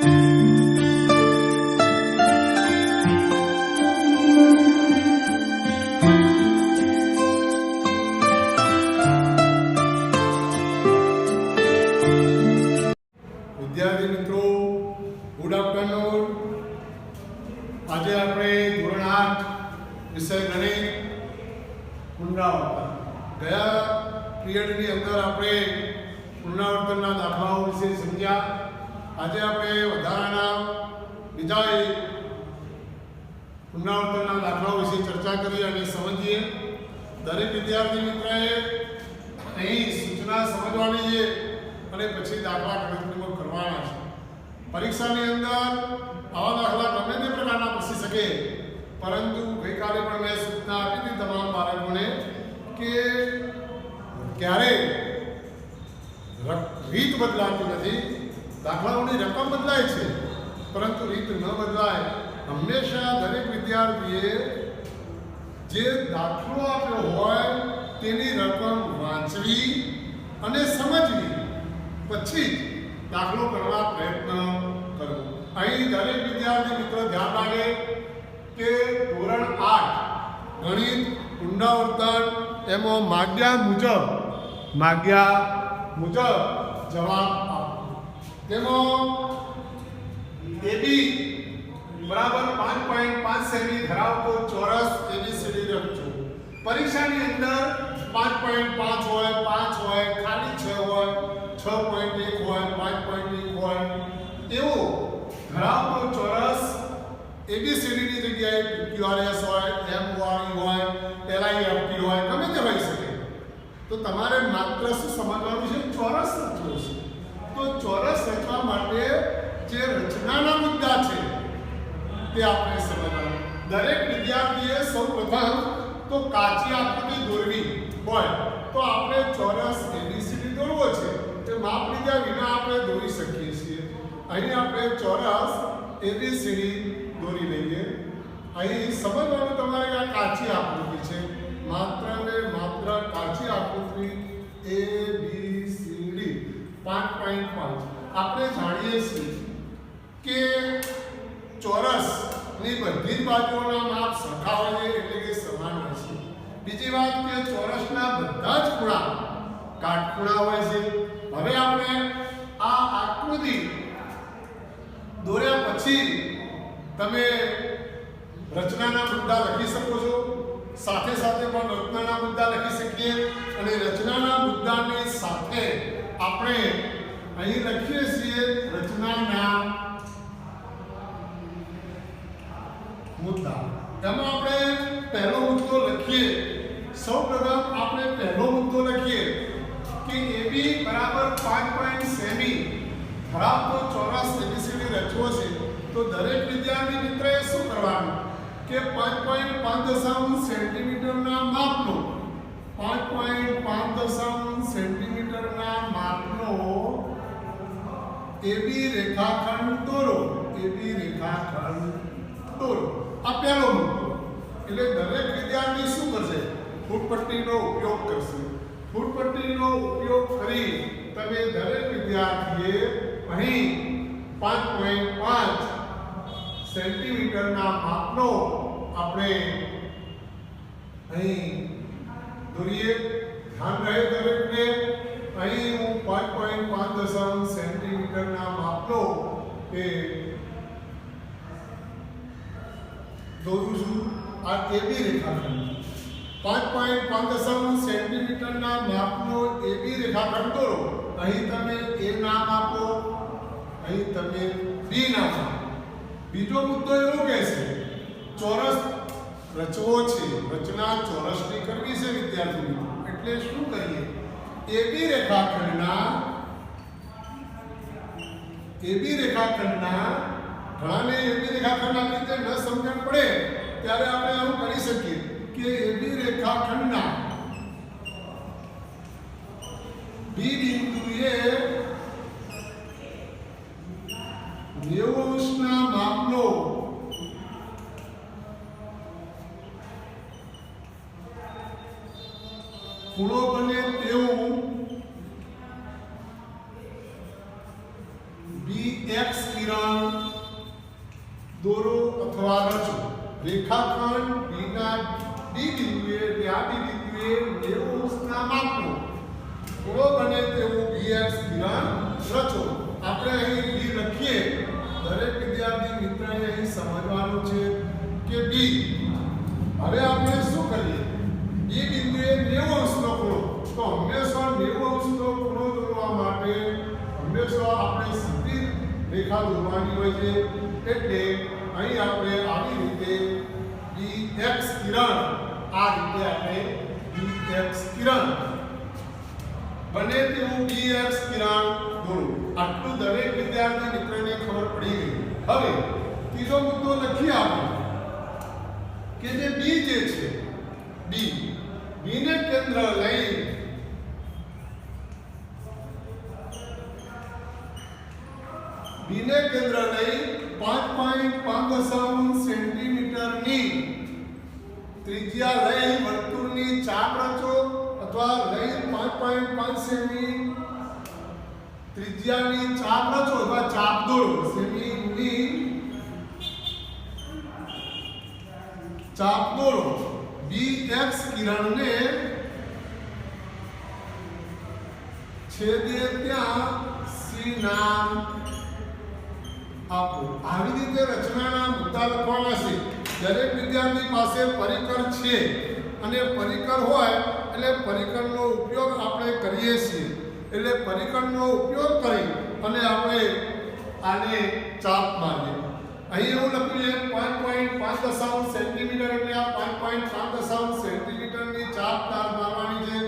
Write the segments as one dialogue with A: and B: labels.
A: विद्यार्थी मित्रों, good afternoon. आज આપણે ધોરણ 8 વિષય ગણિત પુનરાવર્તન ગયા પીરિયડની અંદર આપણે પુનરાવર્તનના દાખલાઓ વિશે સમજ્યા। આજે આપણે વધારાના બીજા પુનરાવર્તનના દાખલાઓ વિશે ચર્ચા કરી અને સમજીએ। દરેક વિદ્યાર્થી મિત્રએ અહીં સૂચના સમજવાની છે અને પછી દાખલા ગણતરીમાં કરવાના છે। પરીક્ષાની અંદર આવા દાખલા ગમે તે પ્રકારના પૂછી શકે, પરંતુ ગઈકાલે પણ મેં સૂચના આપી હતી તમામ બાળકોને કે ક્યારે રીત બદલાતી નથી, દાખલાઓની રકમ બદલાય છે પરંતુ રીત ન બદલાય। હંમેશા દરેક વિદ્યાર્થીએ જે દાખલો આપ્યો હોય તેની રકમ વાંચવી અને સમજવી, પછી દાખલો કરવા પ્રયત્ન કરવો। અહીં દરેક વિદ્યાર્થી મિત્રો ધ્યાન રાખે કે ધોરણ 8 ગણિત પુનરાવર્તન એમાં માગ્યા મુજબ જવાબ આપો। તેમાં એબી બરાબર 5.5 સેમી ધરાવતો ચોરસ એબીસીડી રચો। પરીક્ષાની અંદર 5.5 હોય, 5 હોય, ખાલી 6 હોય, 6.1 હોય, 5.1 હોય એવો ધરાવતો ચોરસ એબીસીડી ની જગ્યાએ PQRS હોય, MORE હોય, LIFT હોય, ગમે તે હોઈ શકે। તો તમારે માત્ર શું સમજવાનું છે? ચોરસ રચવો છે। તો ચોરસ રચવા માટે જે રચનાના મુદ્દા છે તે આપણે સમજવાનું। દરેક વિદ્યાર્થીએ સૌપ્રથમ તો કાચી આકૃતિ દોરવી હોય તો આપણે ચોરસ એબીસીડી દોરવો છે। તે માપ લીધા વિના આપણે દોરી શકીએ છીએ। અહીં આપણે ચોરસ એબીસીડી દોરી લઈએ। અહીં સમજવાનું તમારે આ કાચી આકૃતિ છે, માત્ર ને માત્ર કાચી આકૃતિ એબીસીડી 5.5। આપણે જાણીએ છીએ કે ચોરસની બધી જ બાજુઓના માપ સરખા હોય છે, એટલે કે સમાન હોય છે। બીજી વાત કે ચોરસના બધા જ ખૂણા કાટખૂણા હોય છે। હવે આપણે આ આકૃતિ દોર્યા પછી તમે રચનાના મુદ્દા લખી શકો છો, સાથે સાથે પણ રચનાના મુદ્દા લખી શકીએ। અને રચનાના મુદ્દાની સાથે આપણે અહીં લખીએ છીએ રચનાના મુદ્દા। તેમાં આપણે પહેલો મુદ્દો લખીએ। સૌપ્રથમ આપણે પહેલો મુદ્દો લખીએ કે AB બરાબર 5 સેમી ધરાવતો ચોરસ એબીસીડી રચવો છે। તો દરેક વિદ્યાર્થી મિત્રએ શું કરવાનું કે 5.5 સેન્ટીમીટરના માપનો 5.5 સેન્ટીમીટરના માપનો AB રેખાખંડ દોરો। AB રેખાખંડ દોરો, આ પહેલો મુદ્દો। એટલે દરેક વિદ્યાર્થી શું કરશે? ફૂટપટ્ટીનો ઉપયોગ કરશે। ફૂટપટ્ટીનો ઉપયોગ કરી તમે દરેક વિદ્યાર્થીએ અહીં 5.5 સેન્ટીમીટરના માપનો આપણે અહીં દોરીએ। ધ્યાન રહે દરેકને, અહીં હું 5.5 સેન્ટીમીટરના માપનો એ દોરું છું। આ એબી રેખાખંડ 5.5 સેન્ટીમીટરના માપનો એબી રેખાખંડ દોરો। અહીં તમે એ નામ આપો, અહીં તમે બી નામ આપો। બીજો મુદ્દો એવો કહે છે ચોરસ રચવો છે, રચના ચોરસની કરવી છે વિદ્યાર્થી મિત્રો। એટલે શું કરીએ? એબી રેખાખંડના ઘણાને એબી રેખાખંડ આપી રીતે ન સમજણ પડે ત્યારે આપણે આવું કરી શકીએ કે એબી રેખાખંડના બી બિંદુએ 90 માપનો ખૂણો બને તેવું BX કિરણ દોરો અથવા રચો. રેખાખંડ B ના D બિંદુએ એટલે આ D બિંદુએ 90 અંશના માપનો ખૂણો બને તેવું BX કિરણ રચો. આપણે અહીં B લખીએ. દરેક વિદ્યાર્થી મિત્રને અહીં સમજવાનું છે કે B. હવે આપણે શું કરીએ? D બિંદુએ 90 અંશનો ખૂણો, તો હંમેશા 90 અંશનો ખૂણો દોરવા માટે હંમેશા આપણે સીધી રેખા દોરવાની હોય છે. એટલે અહીં આપણે આવી રીતે BX કિરણ, આ રીતે આપણે BX કિરણ બને તેવું BX કિરણ દોરો. આટલું દરેક વિદ્યાર્થી મિત્રને ખબર પડી ગઈ. હવે ત્રીજો મુદ્દો લખીએ આપણે કે જે B જે છે, B ને કેન્દ્ર લઈ બીને કેન્દ્ર લઈ 5.5 સેન્ટીમીટરની ત્રિજ્યા લઈ વર્તુળની ચાપ રચો અથવા લઈ 5.5 સેમી ત્રિજ્યાની ચાપ રચો અથવા ચાપ દોરો. સેમીની ચાપ દોરો. BX કિરણને છેદે ત્યાં C નામ આપો. આવી રીતે રચનાના મુદ્દા લખવાના છે. દરેક વિદ્યાર્થી પાસે પરિકર છે અને પરિકર હોય એટલે પરિકરનો ઉપયોગ આપણે કરીએ છીએ. એટલે પરિકરનો ઉપયોગ કરી અને આપણે આને ચાપ મારીએ. અહીં એવું લખ્યું છે 5.5 સેન્ટીમીટર એટલે આ 5.5 સેન્ટીમીટરની ચાપ મારવાની છે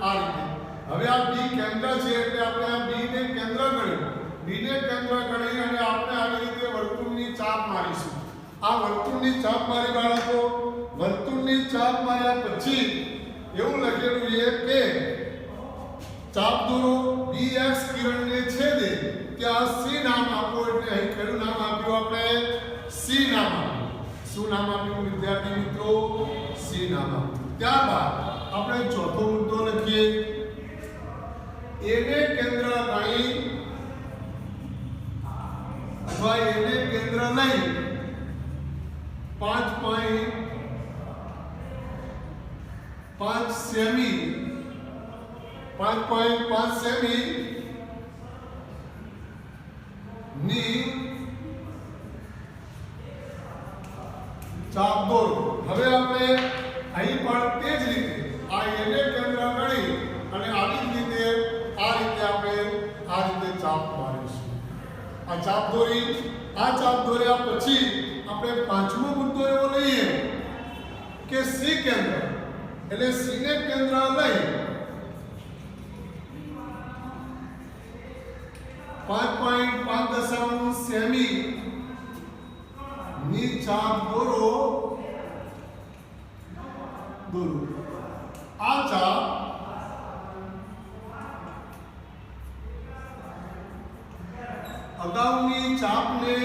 A: આ રીતે. હવે આ B કેન્દ્ર છે એટલે આપણે આ B ને કેન્દ્ર ગણ્યું. B ને કેન્દ્ર ગણી અને આપણે આવી રીતે વર્તુળની ચાપ મારીશું. આ વર્તુળની ચાપ મારી બાળકો, વર્તુળની ચાપ માર્યા પછી એવું લખેલું છે કે ચાપ દોરો. BX કિરણને છેદે ત્યાં C નામ આપો. એટલે અહીં કયું નામ આપ્યું આપણે? C નામ આપ્યું. શું નામ આપ્યું વિદ્યાર્થી મિત્રો? C નામ આપ્યું. ત્યારબાદ આપણે ચોથો મુદ્દો લખીએ. A ને કેન્દ્ર ગણી અથવા A ને કેન્દ્ર લઈ 5.5 સેમી 5.5 સેમી ની ચાપ દોરો. હવે આપણે અહીં પણ તે જ રીતે આ A ને કેન્દ્ર ગણી અને આવી રીતે આ રીતે આપણે આ રીતે ચાપ મારીશું. આ ચાપ દોરી. આ ચાપ દોર્યા પછી આપણે પાંચમો મુદ્દો એવો લઈએ કે C કેન્દ્ર. એટલે C ને કેન્દ્ર લઈ 5.5 સેમી ની ચાપ દોરો. આ ચાપ અગાઉની ચાપને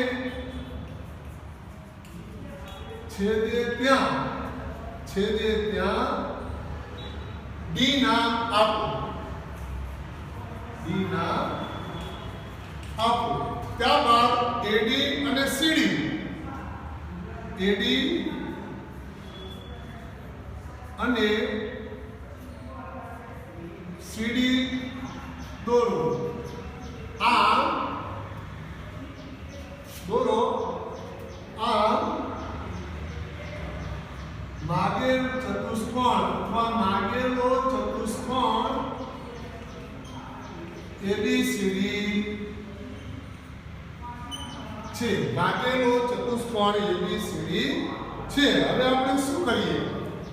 A: છેદે ત્યાં D નામ આપો. D નામ આપો. ત્યારબાદ AD અને CD અને CD દોરો. આ દોરો. આ માગેલ ચતુષ્કોણ અથવા માગેલો ચતુષ્કોણ ABCD છે. માગેલો ચતુષ્કોણ ABCD છે. હવે આપણે શું કરીએ?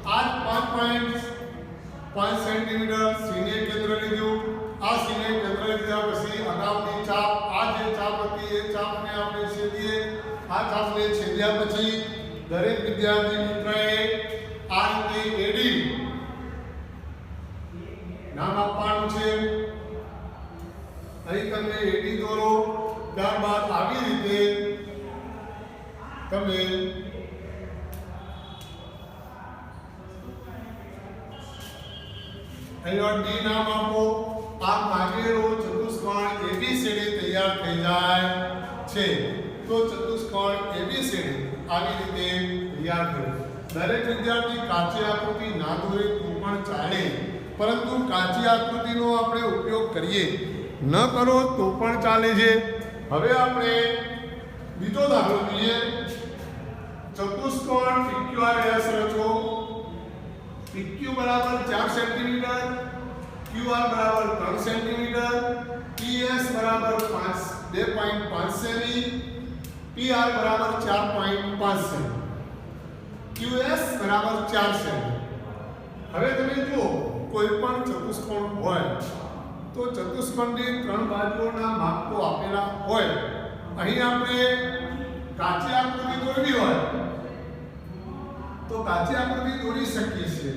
A: આ 5.5 સેન્ટીમીટર C ને કેન્દ્ર લીધું. આ C ને કેન્દ્ર લીધા પછી અગાઉની ચાપ, આ જે ચાપ હતી એ ચાપને આપણે છેદીએ. આ ચાપને છેદ્યા પછી દરેક વિદ્યાર્થી મિત્રએ આ રીતે AD નામ આપવાનું છે. અહીં તમે AD દોરો. ત્યારબાદ આવી રીતે તમે અહીં D નામ આપો. આ માગેલો ચતુષ્કોણ ABCD તૈયાર થઈ જાય છે. તો ચતુષ્કોણ એબીસીડી આવી રીતે તૈયાર થયું. દરેક વિદ્યાર્થી કાચી આકૃતિ ના દોરે તો પણ ચાલે, પરંતુ કાચી આકૃતિનો આપણે ઉપયોગ કરીએ, ન કરો તો પણ ચાલે છે. હવે આપણે બીજો દાખલો જોઈએ. ચતુષ્કોણ PQRS રચો. PQ બરાબર 4 સેન્ટીમીટર, QR બરાબર 3 સેન્ટીમીટર, PS બરાબર 2.5 સેમી, PR બરાબર 4.5 સેમી, QS બરાબર 4 સેમી. હવે તમે જુઓ, કોઈ પણ ચતુષ્કોણ હોય તો ચતુષ્કોણની 3 બાજુઓના માપ તો આપેલા હોય. અહીં આપણે કાચી આકૃતિ દોરવી હોય તો કાચી આકૃતિ દોરી શકીએ છીએ.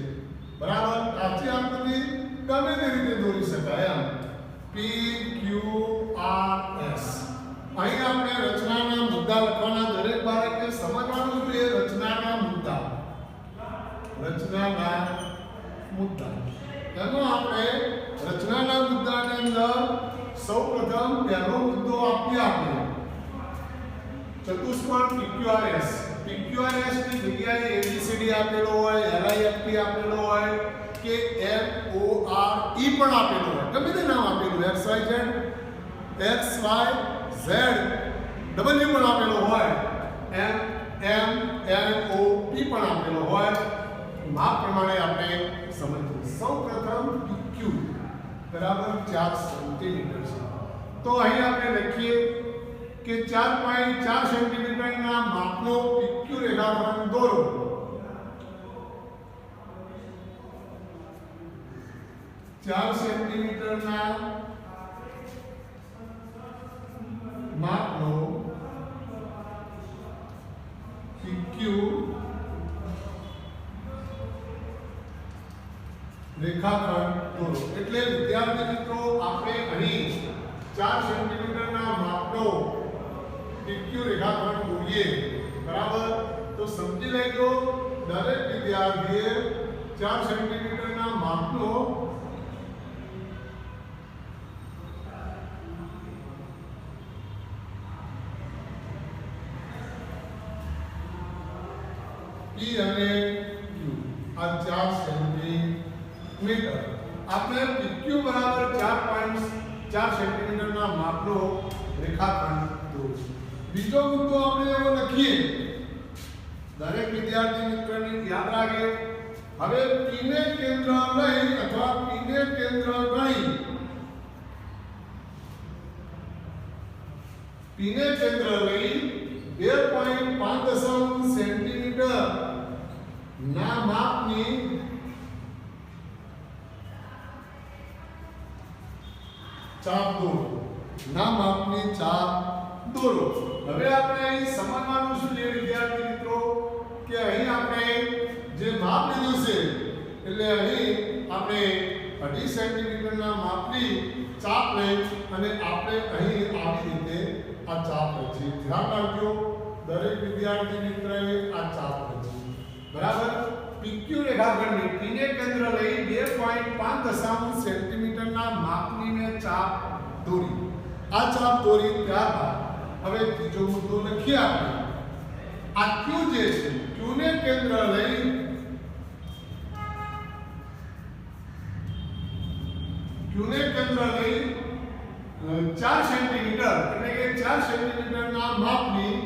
A: બરાબર, કાચી આકૃતિ ગમે તે રીતે દોરી શકાય. એમ PQRS. અહીં આપણે રચનાના મુદ્દા લખવાના. દરેક બાળકે સમજવાનું જોઈએ રચનાના મુદ્દા. રચનાના મુદ્દા એનો આપણે રચનાના મુદ્દાની અંદર સૌપ્રથમ પહેલો મુદ્દો આપીએ. આપણે ચતુષ્કોણ PQRS. PQRS ની જગ્યાએ ABCD આપેલો હોય, LIFT આપેલો હોય કે MORE પણ આપેલો હોય, ગમે તે નામ આપેલું, XYZ, XYZ W પણ આપેલો હોય, MNO P પણ આપેલો હોય. માપ પ્રમાણે આપણે સમજીએ. સૌપ્રથમ PQ બરાબર 4 સેન્ટીમીટર છે. તો અહીં આપણે લખીએ કે 4.4 સેન્ટીમીટરના માપનો PQ રેખાખંડ દોરો. ચાર સેન્ટીમીટરના માપનો PQ રેખાખંડ દોરો. એટલે વિદ્યાર્થી મિત્રો, આપણે અહીં 4 સેન્ટીમીટરના માપનો PQ રેખાખંડ દોરીએ. બરાબર, તો સમજી લેજો દરેક વિદ્યાર્થીએ 4 સેન્ટીમીટરના માપનો P અને Q આ 4 સેન્ટીમીટર. આપણે PQ બરાબર 4.4 સેન્ટીમીટરના માપનો રેખાખંડ દોરીશું. બીજો મુદ્દો આપણે એવો લખીએ, દરેક વિદ્યાર્થી મિત્રને યાદ રાખે. હવે P ને કેન્દ્ર લઈ અથવા P ને કેન્દ્ર ગણી P ને કેન્દ્ર લઈ 2.5 સેન્ટીમીટર ના માપની ચાપ દોરો. ના માપની ચાપ દોરો. હવે આપણે અહીં સમજવાનું શું છે વિદ્યાર્થી મિત્રો, કે અહીં આપણે જે માપ લીધું છે એટલે અહીં આપણે 2.5 સેન્ટીમીટરના માપની ચાપ લઈ અને આપણે અહીં આવી રીતે આ ચાપ રચી. ધ્યાન રાખજો દરેક વિદ્યાર્થી મિત્રએ આ ચાપ રચી. બરાબર, PQ રેખાખંડની P ને કેન્દ્ર લઈ 2.5 સેન્ટીમીટરના માપની મેં ચાપ દોરી. આ ચાપ દોરી ત્યારબાદ હવે ત્રીજો મુદ્દો લખીએ આપણે. આ Q જે છે, Q ને કેન્દ્ર લઈ Q ને કેન્દ્ર લઈ 4 સેન્ટીમીટર એટલે કે 4 સેન્ટીમીટરના માપની,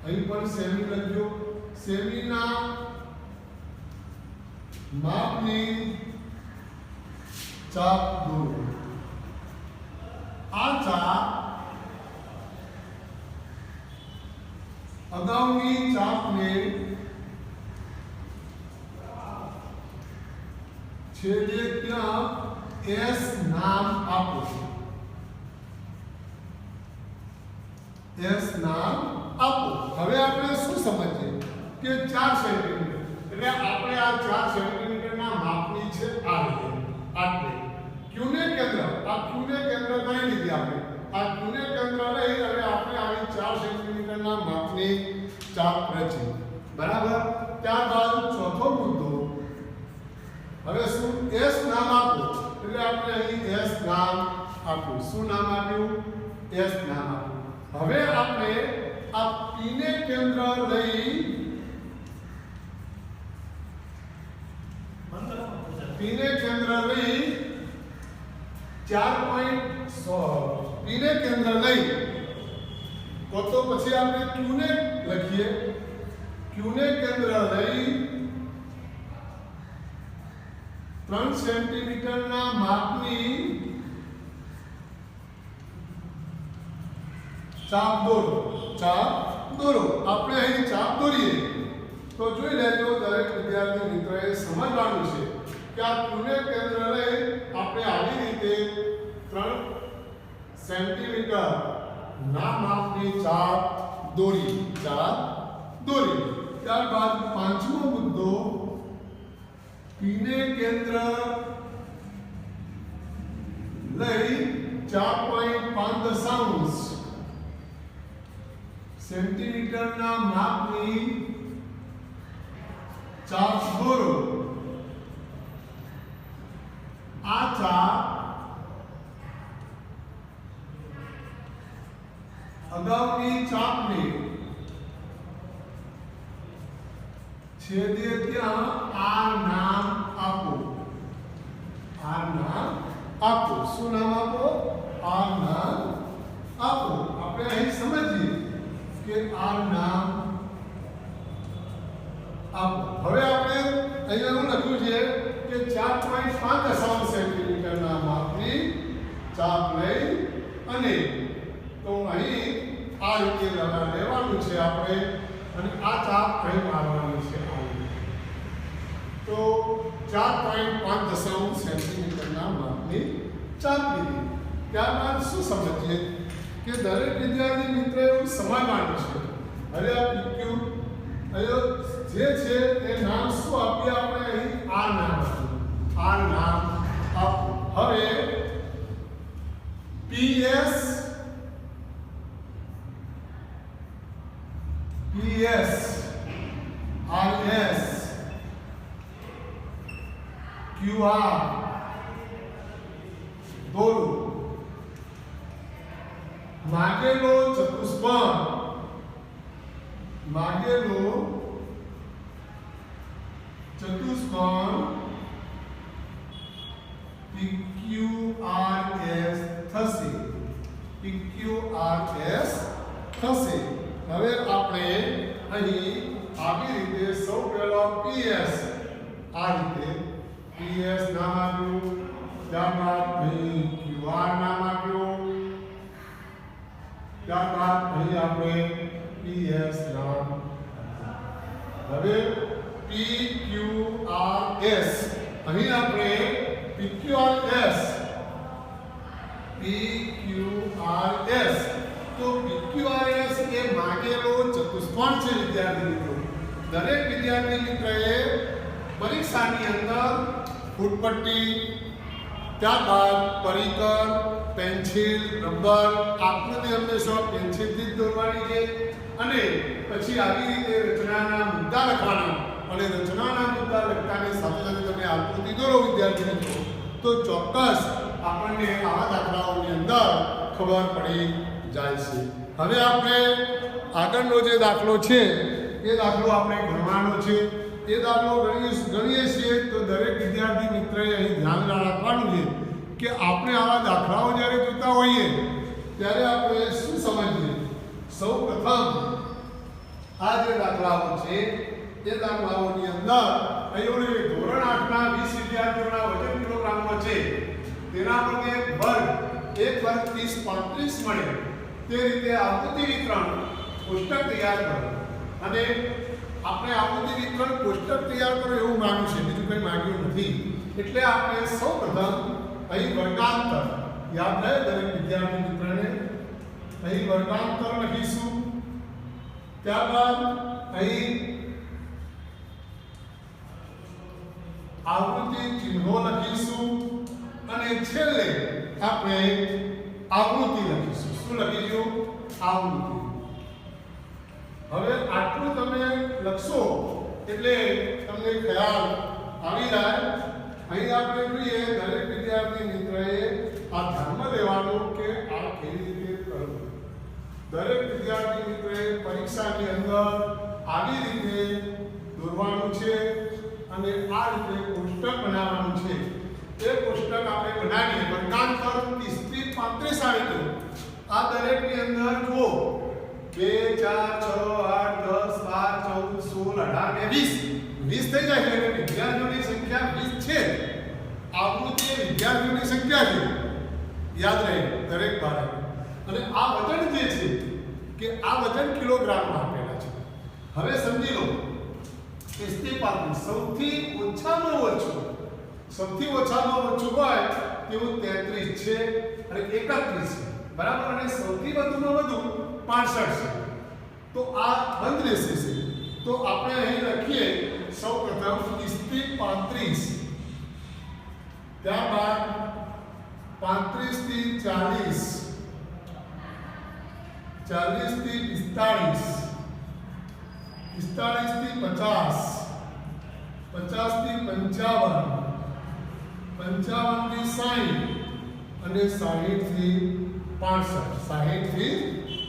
A: અહીં પણ સેમી લખજો, સેમીના માપની ચાપ દોરો. આ ચાપ અગાઉની ચાપને છેડે ત્યાં S નામ આપો. S નામ આપો. હવે આપણે શું સમજીએ કે 4 સેન્ટીમીટર એટલે આપણે આ 4 સેન્ટીમીટરના માપની છે આ રીતે આટલી. Q ને કેન્દ્ર, આ Q ને કેન્દ્ર ગણી લીધી આપણે. આ Q ને કેન્દ્ર લઈ અને આપણે આવી 4 સેન્ટીમીટરના માપની ચાપ રચી. બરાબર, ત્યારબાદ ચોથો મુદ્દો. હવે શું S નામ આપો એટલે આપણે અહીં S નામ આપ્યું. શું નામ આપ્યું? S નામ આપ્યું. હવે આપણે આ P ને કેન્દ્ર લઈ P ને કેન્દ્ર લઈ 4.100 P ને કેન્દ્ર લઈ તો પછી આપણે Q ને લખીએ. Q ને કેન્દ્ર લઈ 3 સેન્ટીમીટરના માપની ચાપ દોરો. આપણે અહીં ચાપ દોરીએ તો જોઈ લેજો, દરેક વિદ્યાર્થી મિત્રએ સમજવાનું છે કે આ Q ને કેન્દ્ર લઈ આપણે આવી રીતે 3 સેન્ટીમીટર ના માપની ચાપ દોરી. ત્યારબાદ પાંચમો મુદ્દો, P ને કેન્દ્ર લઈ 4.5 સેન્ટીમીટરના માપની ચાપ દોરો. આ ચાપ અગાઉની ચાપને છેદે ત્યાં R નામ આપો. શું નામ આપો? R નામ આપો. આપણે અહીં સમજીએ કે R નામ આપો. હવે આપણે અહીંયા શું લખ્યું છે કે 4.5 સેન્ટીમીટરના માપની ચાપ લઈ અને તો અહીં આ રીતે લેવાનું છે આપણે અને આ ચાપ અહીં મારવાની છે. તો 4.5 સેન્ટીમીટરના માપની ચાપ લીધી. ત્યારબાદ શું સમજીએ કે દરેક વિદ્યાર્થી મિત્ર એવું સમજવાનું છે. હવે આ PQ જે છે એ નામ શું આપીએ આપણે? અહીં R નામ આપો. હવે PS RS QR દોરો. માગેલો ચતુષ્કોણ PQRS થશે. હવે આપણે અહીં આવી રીતે સૌ પહેલા PS આ રીતે PS નામ આપ્યું. ત્યારબાદ અહીં QR નામ આપ્યું. ત્યારબાદ અહીં આપણે PS નામ. હવે PQRS અહીં આપણે PQRS તો PQRS એ માગેલો ચતુષ્કોણ છે. વિદ્યાર્થી મિત્રો, દરેક વિદ્યાર્થી મિત્રએ પરીક્ષાની અંદર ફૂટપટ્ટી, ત્યારબાદ પરિકર, પેન્સિલ, રબર, આકૃતિ હંમેશા પેન્સિલથી જ દોરવાની છે અને પછી આવી રીતે રચનાના મુદ્દા લખવાના અને રચનાના મુદ્દા લખતાની સાથે સાથે તમે આકૃતિ દોરો વિદ્યાર્થી મિત્રો, તો ચોક્કસ આપણને આવા દાખલાઓની અંદર ખબર પડી જાય છે. હવે આપણે આગળનો જે દાખલો છે એ દાખલો આપણે ગણવાનો છે. એ દાખલો ગણીએ છીએ તો દરેક વિદ્યાર્થી મિત્રએ અહીં ધ્યાન રાખવાનું છે કે આપણે આવા દાખલાઓ જ્યારે જોતા હોઈએ ત્યારે આપણે શું સમજીએ. સૌ પ્રથમ આ જે દાખલાઓ છે એ દાખલાઓની અંદર અહીં ધોરણ 8ના 20 વિદ્યાર્થીઓના વજન કિલોગ્રામમાં છે. તેના પર એક વર્ગ 30 35 મળે તે રીતે આકૃતિ વિતરણ કોષ્ટક તૈયાર કરો. અને આપણે આકૃતિ વિતરણ કોષ્ટક તૈયાર કરો એવું માંગ્યું છે, બીજું કંઈ માંગ્યું નથી. એટલે આપણે સૌપ્રથમ અહીં વર્ગાંતર યાદ રહે દરેક વિદ્યાર્થી મિત્રને. અહીં વર્ગાંતર લખીશું. ત્યારબાદ અહીં આવૃત્તિ ચિહ્નો લખીશું અને છેલ્લે આપણે આવૃત્તિ લખીશું. શું લખીશું? આવૃત્તિ. હવે આટલું તમે લખશો એટલે તમને ખ્યાલ આવી જાય અહીં આપણે જોઈએ દરેક વિદ્યાર્થી મિત્રએ આ ધ્યાનમાં લેવાનું કે આ કેવી રીતે કરવું. દરેક વિદ્યાર્થી મિત્રએ પરીક્ષાની અંદર આવી રીતે દોરવાનું છે અને આ રીતે કોષ્ટક બનાવવાનું છે. એ કોષ્ટક આપણે બનાવીએ વર્ગાંતર 30 થી 35 આવી ગયું. આ દરેકની અંદર જુઓ 2 4 6 8 10 12 14 18 20 થઈ જાય છે. વિદ્યાર્થીઓની સંખ્યા 20 છે. આવૃત્તિ એ વિદ્યાર્થીઓની સંખ્યા છે, યાદ રહે દરેક બાળક. અને આ વજન જે છે કે આ વજન કિલોગ્રામમાં આપેલા છે. હવે સમજી લો 30 થી 35 સૌથી ઓછામાં ઓછું હોય તેવું 33 છે અને 31 છે, બરાબર. અને સૌથી વધુમાં વધુ 65 છે. તો આ બંધ રહેશે છે. તો આપણે અહીં લખીએ સૌપ્રથમ 30 થી 35, ત્યારબાદ 35 થી 40, 40 થી 45, 45 થી 50, 50 થી 55, 55 થી 60 અને 60 થી 65. 60 થી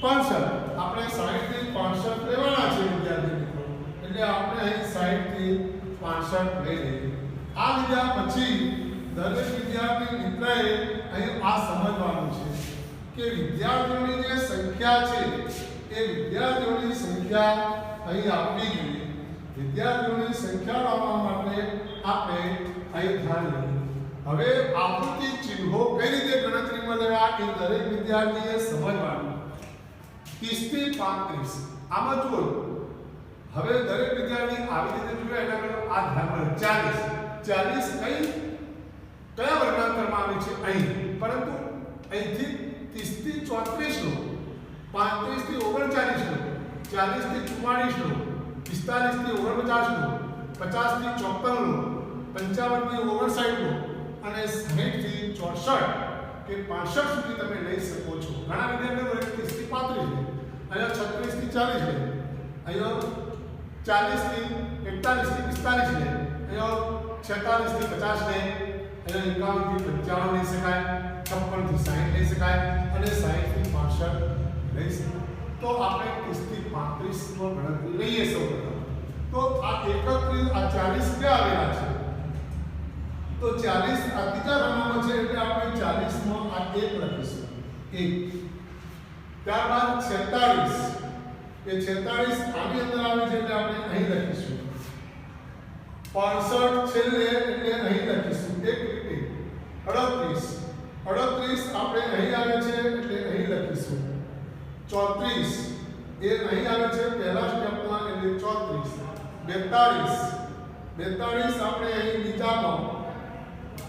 A: 65 આપણે 60 થી 65 લેવાના છે વિદ્યાર્થી મિત્રો. એટલે આપણે અહીં 60 થી 65 લઈ લઈએ. આ લીધા પછી દરેક વિદ્યાર્થી મિત્રએ અહીં આ સમજવાનું છે કે વિદ્યાર્થીઓની જે સંખ્યા છે એ વિદ્યાર્થીઓની સંખ્યા અહીં આપવી જોઈએ. વિદ્યાર્થીઓની સંખ્યા લાવવા માટે આપણે અહીં ધ્યાન લઈએ. હવે આવૃત્તિ ચિહ્નો કઈ રીતે ગણતરીમાં લેવા એ દરેક વિદ્યાર્થીએ સમજવાનું. 30 થી 35 આમાં જુઓ. હવે દરેક વિદ્યાર્થી આવી રીતે જુએ એના કરતા આ ધ્યાનમાં 40 કયા વર્ગાંતરમાં આવે છે અહીં, પરંતુ અહીંથી 30 થી 34 લો, 35 થી 39 લો, 40 થી 44 લો, 45 થી 49 લો, 50 થી 54 લો, 55 થી 59 લો અને 60 થી 64 કે 65 સુધી તમે લઈ શકો છો. ઘણા વિદ્યાર્થીઓ 30 થી 35 લે, અહીંયા 36 થી 40 લે, અહીંયા 40 થી 41 થી 45 લે, અહીંયા 46 થી 50 લે, અહીંયા 51 થી 55 લઈ શકાય, 56 થી 60 લઈ શકાય અને 60 થી 65 લઈ શકાય. તો આપણે 30 થી 35 નો ગણતરી લઈએ સૌપ્રથમ. તો આ 31 આ 40 ક્યાં આવેલા છે? તો 40 આ ત્રીજા ક્રમાંકમાં છે એટલે આપણે 40 માં આ 1 લખીશું. 1. ત્યારબાદ 46 એ 46 આની અંદર આવે છે એટલે આપણે અહીં લખીશું. 65 છેલ્લે એટલે અહીં લખીશું. 1 રીતે 38 આપણે અહીં આવે છે એટલે અહીં લખીશું. 34 એ અહીં આવે છે પહેલા સ્ટેપમાં એટલે 34. 42 આપણે અહીં બીજામાં.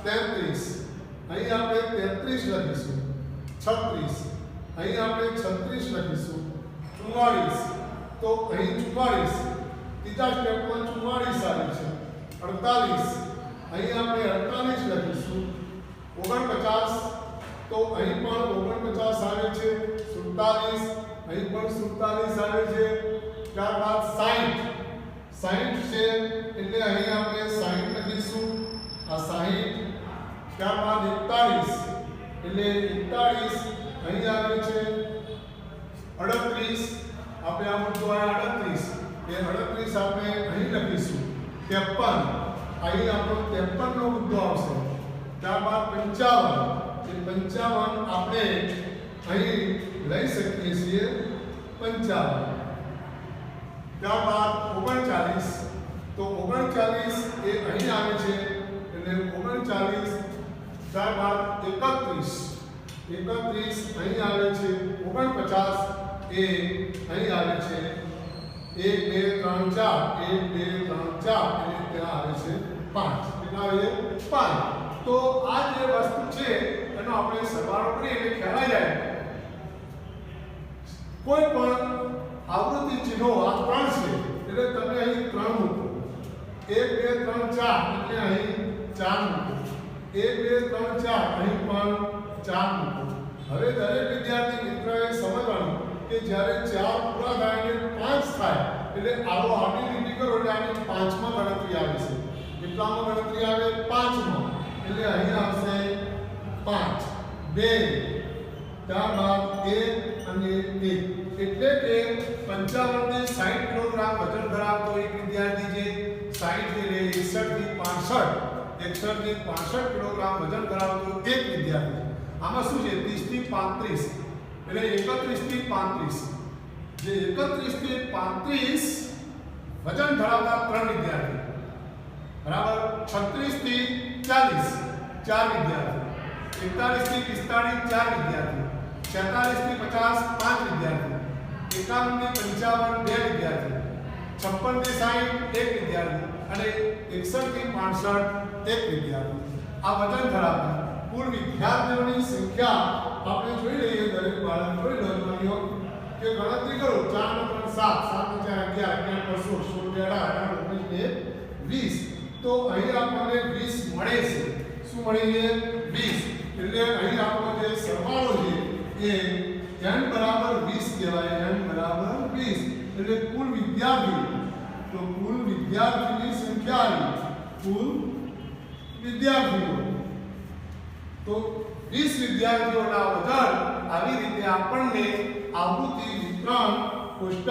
A: 33 અહીં આપણે 33 લખીશું. 36 અહીં આપણે 36 લખીશું. 44 તો અહીં 44 ત્રીજા સ્ટેપમાં 44 આવે છે. 48 અહીં આપણે 48 લખીશું. 49 તો અહીં પણ 49 આવે છે. 47 અહીં પણ 47 આવે છે. ત્યારબાદ 60 છે એટલે અહીં આપણે 60 લખીશું. આ 60. ત્યારબાદ 41 એટલે 41 અહીં આવે છે. 38 આપણે આ મુદ્દો આવ્યો 38 એ 38 આપણે અહીં લખીશું. 53 અહીં આપણો 53 નો મુદ્દો આવશે. ત્યારબાદ 55 એ 55 આપણે અહીં લઈ શકીએ છીએ. 55 ત્યારબાદ 39 તો 39 એ અહીં આવે છે એટલે 39. ત્યારબાદ 31 અહીં આવે છે. 49 એ અહીં આવે છે. 1 2 3 4 1 2 3 4 અને ત્યાં આવે છે 5. કેટલા આવે? 5. તો આ જે વસ્તુ છે એનો આપણે સરવાળો કરીએ એટલે ખ્યાલ જાય. કોઈ પણ આવૃત્તિ ચિહ્નો આ 3 છે એટલે તમે અહીં 3 મૂકો. 1 2 3 4 એટલે અહીં 4 મૂકો. 1 2 3 4 અહીં પણ 4 મૂકો. હવે દરેક વિદ્યાર્થી મિત્રોએ સમજવાનું કે જ્યારે 4 પૂરા થાય અને 5 થાય એટલે આવો આડી લીટી કરો એટલે આની 5માં ગણતરી આવે છે. કેટલામાં ગણતરી આવે 5 માં એટલે અહીં આવશે 5 2 ત્યારબાદ 1 અને 1 એટલે કે 55 થી 60 કિલોગ્રામ વજન ધરાવતો એક વિદ્યાર્થી જે 60 થી 61 થી 65 કિલોગ્રામ વજન ધરાવતો એક વિદ્યાર્થી આમાં શું છે 30 થી 35 એટલે 31 થી 35 જે 31 થી 35 વજન ધરાવતા 3 વિદ્યાર્થી બરાબર 36 થી 40 4 વિદ્યાર્થી 41 થી 45 4 વિદ્યાર્થી 46 થી 50 5 વિદ્યાર્થી 51 થી 55 2 વિદ્યાર્થી 56 થી 60 1 વિદ્યાર્થી અને 61 થી 65 1 વિદ્યાર્થી આ વજન ધરાવતા કુલ વિદ્યાર્થીઓની સંખ્યા આપણે જોઈ લઈએ દરેક બાળક જોઈ લો માનીઓ કે ગણતરી કરો 4 નો 3 7 7 નો 4 11 11 16 20 તો અહીં આપણને 20 મળે છે શું મળી છે 20 એટલે અહીં આપણો જે સરવાળો છે એ n બરાબર 20 કહેવાય n બરાબર 20 એટલે કુલ વિદ્યાર્થી તો કુલ વિદ્યાર્થીની સંખ્યા આવી કુલ વિદ્યાર્થીઓ તો 20 વિદ્યાર્થીઓના વજન આવી રીતે આપણને આવૃત્તિ વિતરણ કોષ્ટક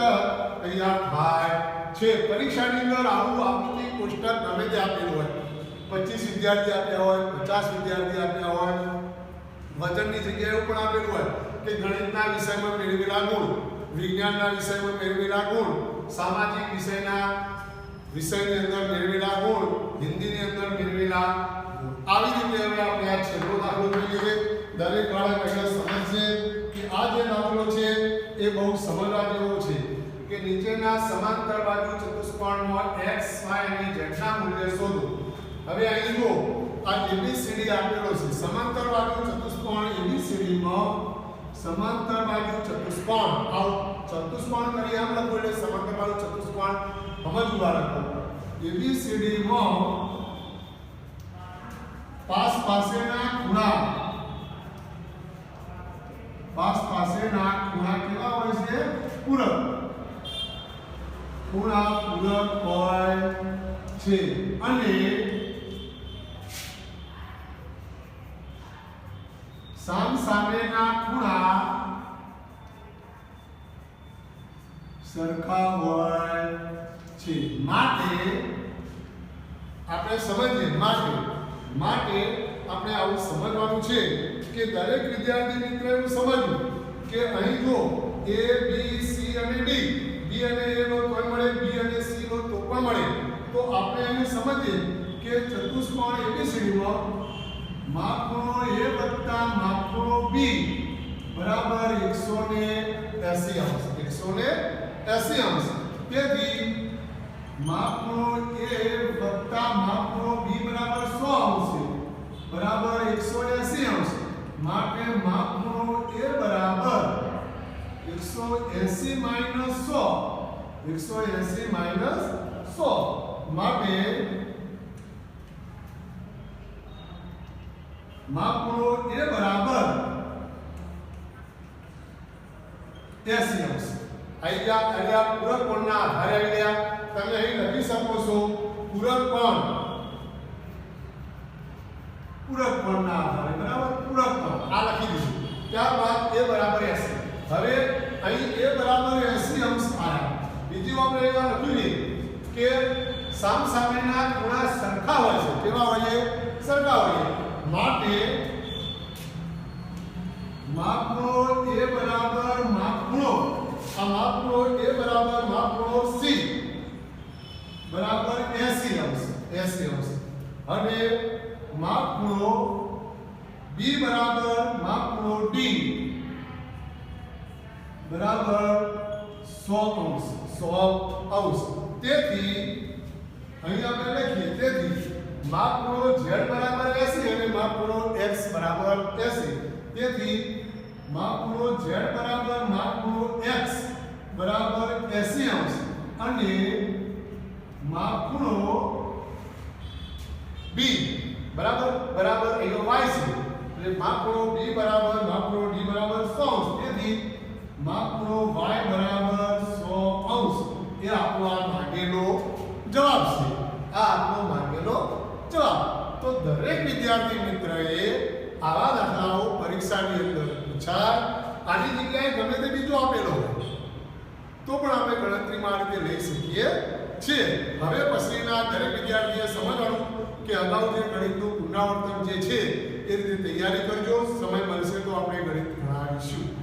A: તૈયાર થાય છે પરીક્ષાની અંદર આવું આવૃત્તિ કોષ્ટક ગમે તે આપેલું હોય 25 વિદ્યાર્થી આપ્યા હોય 50 વિદ્યાર્થી આપ્યા હોય વજનની જગ્યાએ પણ આપેલું હોય કે ગણિતના વિષયમાં મેળવેલા ગુણ વિજ્ઞાનના વિષયમાં મેળવેલા ગુણ સામાજિક વિષયની અંદર મેળવેલા ગુણ હિન્દીની અંદર મેળવેલા ગુણ આવી રીતે હવે આપણે આ છેલ્લો દાખલો જોઈ લઈએ દરેક બાળક અહીંયા સમજશે કે આ જે દાખલો છે એ બહુ સમજવા જેવો છે કે નીચેના સમાંતર બાજુ ચતુષ્કોણમાં x y અને z ના મૂલ્ય શોધો હવે અહીં જો આ ABCD આપેલો છે સમાંતર બાજુ ચતુષ્કોણ ABCD માં સમાંતર બાજુ ચતુષ્કોણ આવ ચતુષ્કોણ કરી આમ લખો એટલે સમાંતર બાજુ ચતુષ્કોણ સમજવા લખો ABCD માં પાસેના ખૂણા કેવા હોય છે પૂરક ખૂણા પૂરક હોય છે અને સામેના ખૂણા સરખા હોય છે માટે આપણે સમજીએ માટે આપણે આવું સમજવાનું છે કે દરેક વિદ્યાર્થી મિત્ર એવું સમજવું કે અહીં જો A B C અને D B અને A નો તોય મળે B અને C નો તો પણ મળે તો આપણે અહીં સમજીએ કે ચતુષ્કોણ ABCD માં માપખૂણો A વત્તા માપખૂણો B બરાબર 180 અંશ તેથી માપખૂણો A વત્તા માપખૂણો B બરાબર 100 અંશ બરાબર 180 અંશ માટે માપખૂણો A બરાબર 180 માઈનસ 100 માટે માપખૂણો A બરાબર 80 અંશ અહીંયા પૂરક કોણના આધારે આવી ગયા તમે અહીં લખી શકો છો પૂરક કોણના આધારે બરાબર પૂરક કોણ આ લખી દીધું ત્યારબાદ A બરાબર 80 હવે અહીં A બરાબર 80 અંશ આવ્યા બીજી આપણે અહીંયા લખ્યું છે કે સામેના ખૂણા સરખા હોય છે કેવા હોય છે સરખા હોય છે માટે માપખૂણો A બરાબર માપખૂણો A બરાબર માપખૂણો C બરાબર 80 અંશ અને માપખૂણો B બરાબર માપખૂણો D બરાબર 100 અંશ તેથી અહીં આપણે લખીએ તેથી માપખૂણો Z બરાબર 80 અને માપખૂણો X બરાબર 80 તેથી માપખૂણો Z બરાબર માપખૂણો X બરાબર 80 અંશ અને માપખૂણો B બરાબર એનો y છે એટલે માપખૂણો B બરાબર માપખૂણો D બરાબર 100 અંશ તેથી માપખૂણો y બરાબર 100 અંશ એ આપણો આ માંગેલો જવાબ છે આ આપણો માંગેલો વિદ્યાર્થી મિત્રએ આવા દાખલાઓ પરીક્ષાની અંદર પૂછાય, આની જગ્યાએ ગમે તે બીજો આપેલો હોય તો પણ આપણે ગણતરીમાં આ રીતે લઈ શકીએ છીએ. હવે પછીના દરેક વિદ્યાર્થીએ સમજવાનું કે અગાઉ જે ગણિતનું પુનરાવર્તન જે છે એ રીતે તૈયારી કરજો. સમય મળશે તો આપણે ગણિત ગણાવીશું.